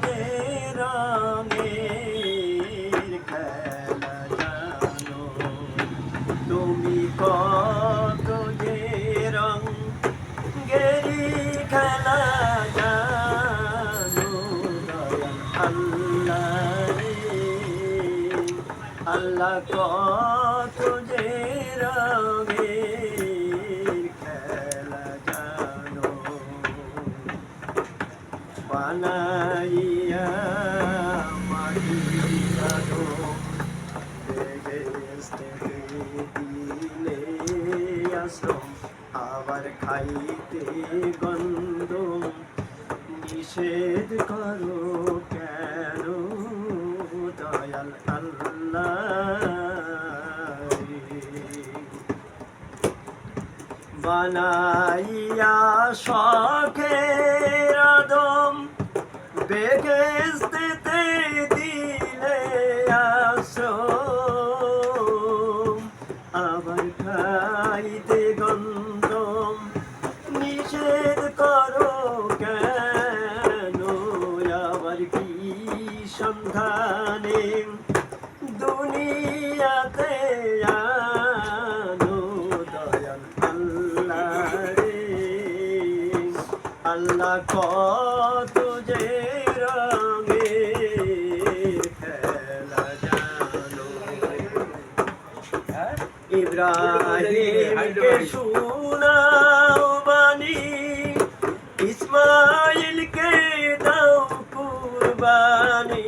যে রঙের খেলা জানো, তুমি কত যে রঙেরই খেলা জানো। দয়াল আল্লাহ রে, আল্লাহ কত যে রঙের খেলা জানো। বানাইয়া মাটির কাদম বেহেশতে দিলে আশ্রম, আবার খাইতে গন্ধম নিষেধ করো কেন। দয়াল আল্লাহ বানাইয়া শখের আদম বেহেশতে দিলে আশ্রম, আবার খাইতে গন্ধম নিষেধ করো কেন। আবার কি সন্ধানে দুনিয়াতে আনো। দয়াল আল্লাহ রে, আল্লাহ কত যে রঙের খেলা জানো। ইব্রাহিমকে শোনাও বাণী, ইসমাইলকে দাও কুরবানি।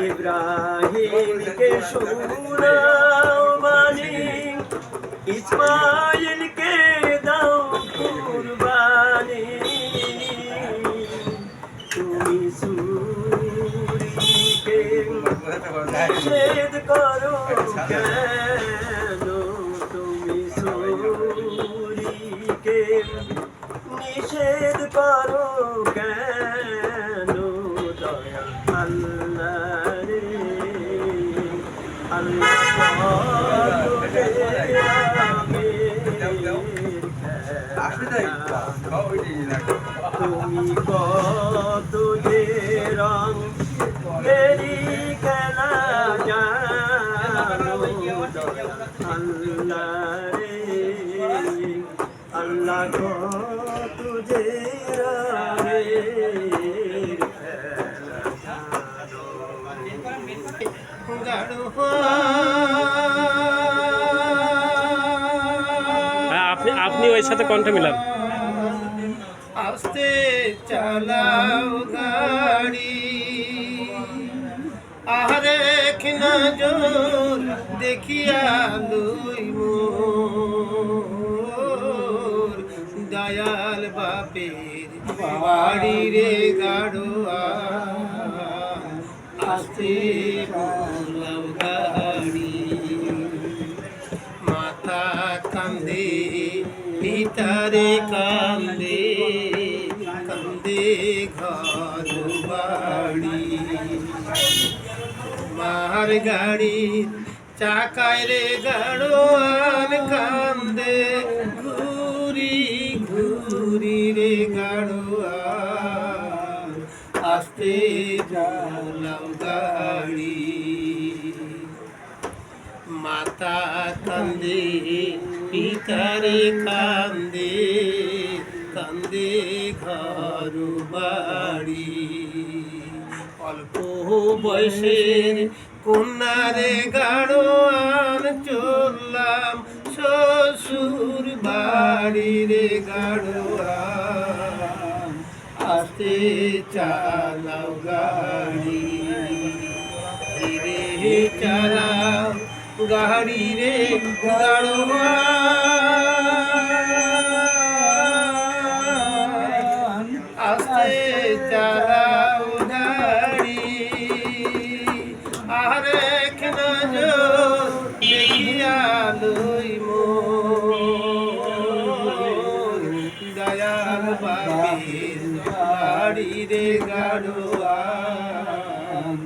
ইব্রাহিমকে শোনাও বাণী, ইসমাইলকে দাও কুরবানি। তুমি সুরীকে নিষেধ করো কেন। তুমি সুরীকে নিষেধ করো কেন। দয়াল আল্লাহ রে, আল্লাহ তুমি কত যে রঙেরই খেলা জানো। আল্লাহ রে, আল্লাহ কত যে রঙের খেলা জানো। আপনি ওই সাথে কণ্ঠ মিলান। আস্তে চালাও গাড়ি, আরে নজর দেখিয়া লই মোর। দয়াল বাপের বাড়ি রে গাড়োয়া, আস্তে চালাও গাড়ি। মাথা কান্দে ভিতরে কান্দে, কান্দে ঘর বাড়ি। মার গাড়ির চাকায় রে গাড়োয়ান কান্দে, ঘুরি ঘুরি রে গাড়োয়ান, আস্তে চালাও গাড়ি। মাতা কান্দে পিতারে কান্দে, কান্দে ঘর বাড়ি। অল্প বয়সের কন্যারে গাড়োয়ান চললাম শ্বশুর বাড়ি রে গাড়োয়ান, আস্তে চালাও গাড়ি। ধীরে চালাও গাড়ি রে গাড়োয়ান, আস্তে চালাও গাড়ি। আরে নজর দেখিয়া লই মোর। দয়াল বাপের বাড়ি রে গাড়োয়ান,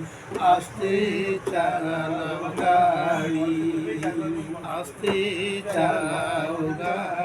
আস্তে চালাও গাড়ি, আস্তে চালাও গাড়ি।